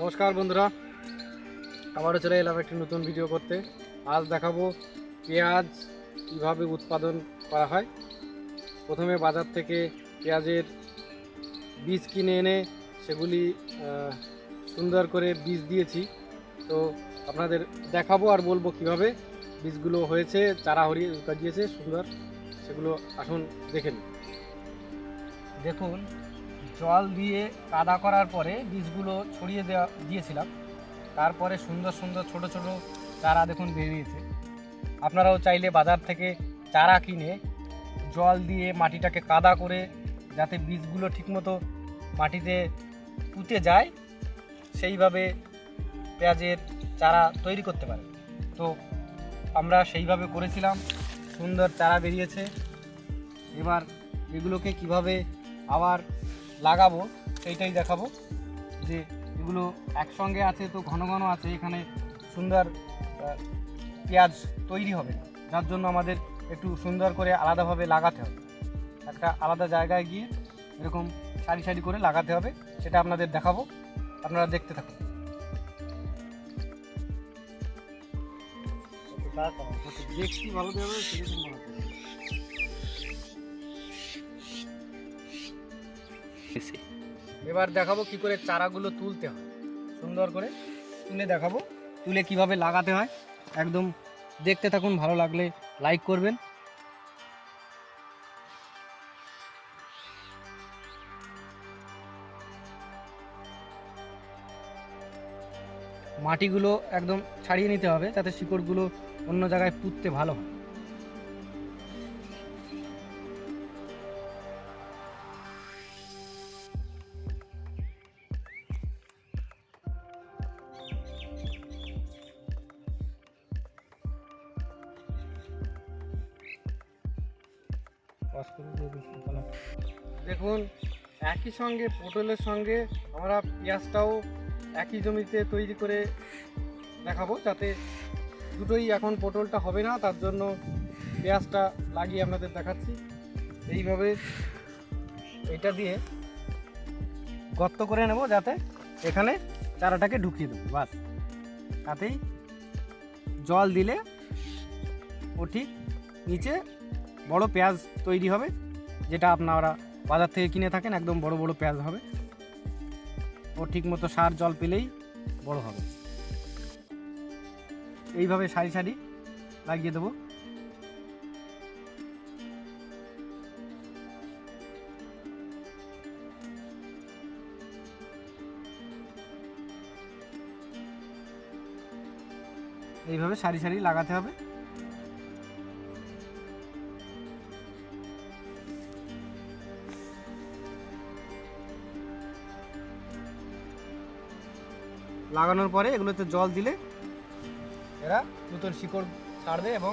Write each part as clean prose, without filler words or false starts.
নমস্কার বন্ধুরা, আবারও চলে এলাম একটি নতুন ভিডিও করতে। আজ দেখাবো পেঁয়াজ কীভাবে উৎপাদন করা হয়। প্রথমে বাজার থেকে পেঁয়াজের বীজ কিনে এনে সেগুলি সুন্দর করে বীজ দিয়েছি। তো আপনাদের দেখাবো আর বলবো কিভাবে বীজগুলো হয়েছে, চারা হরিয়ে গজিয়েছে সুন্দর, সেগুলো আসুন দেখে নিন। দেখুন, জল দিয়ে কাদা করার পরে বীজগুলো ছড়িয়ে দিয়েছিলাম। তারপরে সুন্দর সুন্দর ছোট ছোট চারা দেখুন বেরিয়েছে। আপনারাও চাইলে বাজার থেকে চারা কিনে জল দিয়ে মাটিটাকে কাদা করে, যাতে বীজগুলো ঠিকমতো মাটিতে পুঁতে যায়, সেইভাবে পেঁয়াজের চারা তৈরি করতে পারেন। তো আমরা সেইভাবে করেছিলাম, সুন্দর চারা বেরিয়েছে। এবার এগুলোকে কিভাবে আবার লাগাবো সেইটাই দেখাবো। যে এগুলো একসঙ্গে আছে তো ঘন ঘন আছে, এখানে সুন্দর পেঁয়াজ তৈরি হবে না, যার জন্য আমাদের একটু সুন্দর করে আলাদাভাবে লাগাতে হবে। একটা আলাদা জায়গায় গিয়ে এরকম সারি সারি করে লাগাতে হবে, সেটা আপনাদের দেখাবো, আপনারা দেখতে থাকুন। দেখছি ভালো দেবে সেরকম বানাতে হবে। এবার দেখাবো কি করে চারাগুলো তুলতে হয়, সুন্দর করে তুলে দেখাবো, তুলে কিভাবে লাগাতে হয়। একদম দেখতে থাকুন, ভালো লাগলে লাইক করবেন। মাটিগুলো একদম ছাড়িয়ে নিতে হবে, যাতে শিকড়গুলো অন্য জায়গায় পুঁততে ভালো হয়। দেখুন, একই সঙ্গে পটলের সঙ্গে আমরা পেঁয়াজটাও একই জমিতে তৈরি করে দেখাবো, যাতে দুটোই, এখন পটলটা হবে না তার জন্য পেঁয়াজটা লাগিয়ে আপনাদের দেখাচ্ছি। এইভাবে এটা দিয়ে গর্ত করে নেব, যাতে এখানে চারাটাকে ঢুকিয়ে দেবো, বাস। তাতেই জল দিলে ও ঠিক নিচে বড় পেঁয়াজ তৈরি হবে, যেটা আপনারা বাজার থেকে কিনে থাকেন, একদম বড় বড় পেঁয়াজ হবে। ও ঠিক মতো সার জল পেলেই বড় হবে। এইভাবে সারি সারি লাগিয়ে দেবো। এইভাবে সারি সারি লাগাতে হবে। লাগানোর পরে এগুলোতে জল দিলে এরা নতুন শিকড় ছাড়বে এবং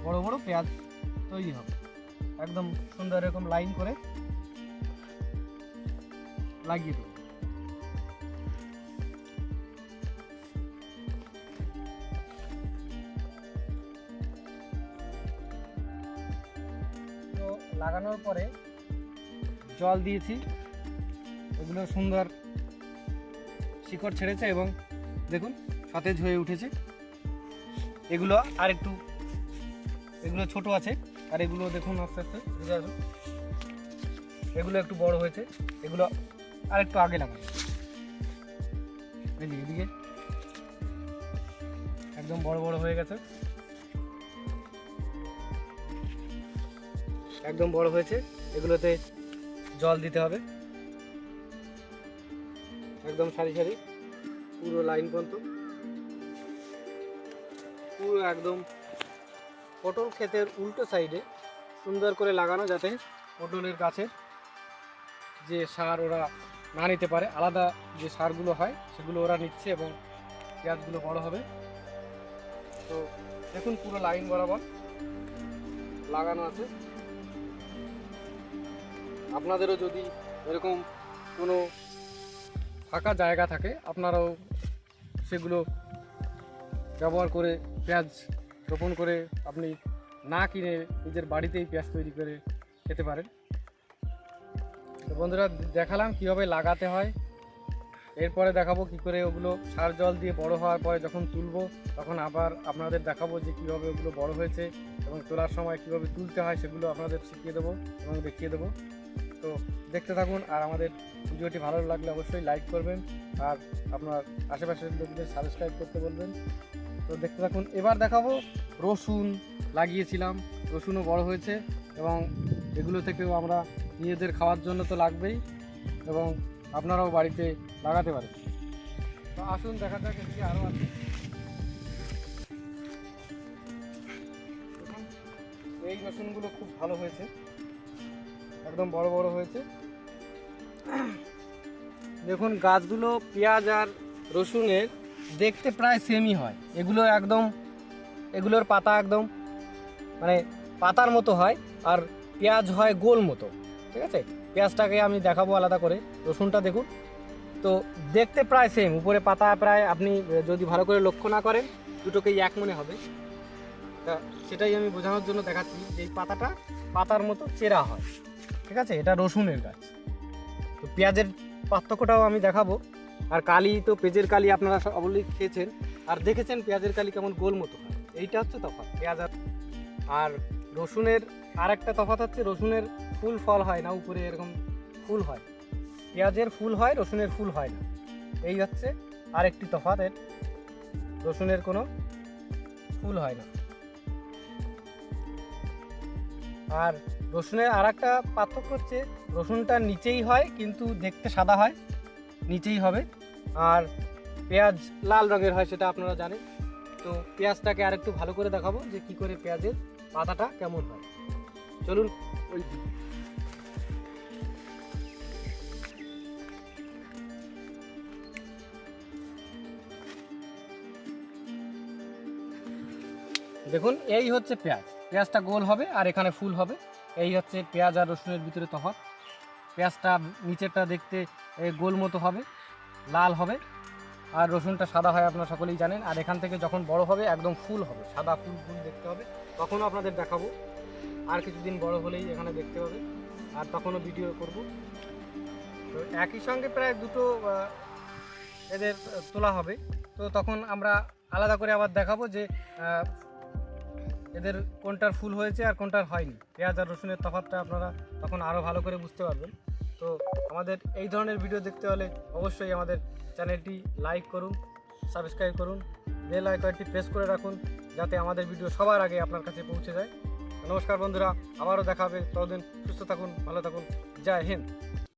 বড় বড় পেঁয়াজ তৈরি হবে। একদম সুন্দর এরকম লাইন করে লাগিয়ে দেবো। তো লাগানোর পরে জল দিয়েছি, এগুলো সুন্দর শিকড় ছেড়েছে এবং দেখুন সতেজ হয়ে উঠেছে। এগুলো আর একটু, এগুলো ছোট আছে, আর এগুলো দেখুন আস্তে আস্তে বুঝে আসুন, এগুলো একটু বড় হয়েছে। এগুলো আর একটু আগে লাগানো, এদিকে একদম বড় বড় হয়ে গেছে, একদম বড় হয়েছে। এগুলোতে জল দিতে হবে একদম সারি সারি, পুরো লাইন পর্যন্ত, পুরো একদম পটল ক্ষেতের উল্টো সাইডে সুন্দর করে লাগানো, যাতে পটলের গাছের যে সার ওরা না নিতে পারে। আলাদা যে সারগুলো হয় সেগুলো ওরা নিচ্ছে এবং পেঁয়াজগুলো বড় হবে। তো দেখুন পুরো লাইন বরাবর লাগানো আছে। আপনাদেরও যদি এরকম কোনো ফাঁকা জায়গা থাকে, আপনারাও সেগুলো ব্যবহার করে পেঁয়াজ রোপণ করে আপনি না কিনে নিজের বাড়িতেই পেঁয়াজ তৈরি করে খেতে পারেন। তো বন্ধুরা, দেখালাম কীভাবে লাগাতে হয়। এরপরে দেখাবো কি করে ওগুলো সার জল দিয়ে বড় হওয়ার পরে যখন তুলবো তখন আবার আপনাদের দেখাবো যে কীভাবে ওগুলো বড় হয়েছে এবং তোলার সময় কীভাবে তুলতে হয় সেগুলো আপনাদের শিখিয়ে দেবো এবং দেখিয়ে দেবো। তো দেখতে থাকুন, আর আমাদের ভিডিওটি ভালো লাগলে অবশ্যই লাইক করবেন আর আপনার আশেপাশের লোকদের সাবস্ক্রাইব করতে বলবেন। তো দেখতে থাকুন। এবার দেখাবো রসুন লাগিয়েছিলাম, রসুনও বড় হয়েছে এবং এগুলো থেকেও আমরা নিজেদের খাওয়ার জন্য তো লাগবেই এবং আপনারাও বাড়িতে লাগাতে পারেন। তো আসুন দেখা যাক এদিকে আরও আছে। দেখুন এই রসুনগুলো খুব ভালো হয়েছে, একদম বড় বড় হয়েছে। দেখুন গাছগুলো পেঁয়াজ আর রসুনের দেখতে প্রায় সেমই হয়, এগুলোর পাতা একদম মানে পাতার মতো হয় আর পেঁয়াজ হয় গোল মতো, ঠিক আছে। পেঁয়াজটাকে আমি দেখাবো আলাদা করে, রসুনটা দেখুন তো দেখতে প্রায় সেম, উপরে পাতা প্রায় আপনি যদি ভালো করে লক্ষ্য না করেন দুটোকেই এক মনে হবে। তা সেটাই আমি বোঝানোর জন্য দেখাচ্ছি যে এই পাতাটা পাতার মতো চেরা হয়, ঠিক আছে। এটা রসুনের গাছ। তো পেঁয়াজের পার্থক্যটাও আমি দেখাবো। আর কালি তো পেঁয়াজের কালি আপনারা অবশ্যই খেয়েছেন আর দেখেছেন পেঁয়াজের কালি কেমন গোল মতো হয়, এইটা হচ্ছে তফাৎ পেঁয়াজ আর রসুনের। আর একটা তফাৎ হচ্ছে রসুনের ফুল ফল হয় না, উপরে এরকম ফুল হয়, পেঁয়াজের ফুল হয় রসুনের ফুল হয় না, এই হচ্ছে আরেকটি তফাৎ। এর রসুনের কোনো ফুল হয় না। আর রসুনের আর একটা পার্থক্য হচ্ছে রসুনটা নিচেই হয় কিন্তু দেখতে সাদা হয়, নিচেই হবে। আর পেঁয়াজ লাল রঙের হয়, সেটা আপনারা জানেন। তো পেঁয়াজটাকে আরেকটু ভালো করে দেখাবো যে কি করে পেঁয়াজের পাতাটা কেমন হয়। চলুন ওই দেখুন এই হচ্ছে পেঁয়াজটা গোল হবে আর এখানে ফুল হবে, এই হচ্ছে পেঁয়াজ আর রসুনের ভিতরে তফাৎ। পেঁয়াজটা নিচেরটা দেখতে গোল মতো হবে, লাল হবে, আর রসুনটা সাদা হয়, আপনারা সকলেই জানেন। আর এখান থেকে যখন বড় হবে একদম ফুল হবে, সাদা ফুল ফুল দেখতে হবে, তখনও আপনাদের দেখাবো। আর কিছুদিন বড় হলেই এখানে দেখতে হবে আর তখনও ভিডিও করব। তো একই সঙ্গে প্রায় দুটো এদের তোলা হবে, তো তখন আমরা আলাদা করে আবার দেখাবো যে এদের কোনটার ফুল হয়েছে আর কোনটার হয়নি। পেঁয়াজ আর রসুনের তফাৎটা আপনারা তখন আরও ভালো করে বুঝতে পারবেন। তো আমাদের এই ধরনের ভিডিও দেখতে হলে অবশ্যই আমাদের চ্যানেলটি লাইক করুন, সাবস্ক্রাইব করুন, বেল আইকনটি প্রেস করে রাখুন যাতে আমাদের ভিডিও সবার আগে আপনার কাছে পৌঁছে যায়। নমস্কার বন্ধুরা, আবারও দেখা হবে, ততদিন সুস্থ থাকুন, ভালো থাকুন, জয় হিন্দ।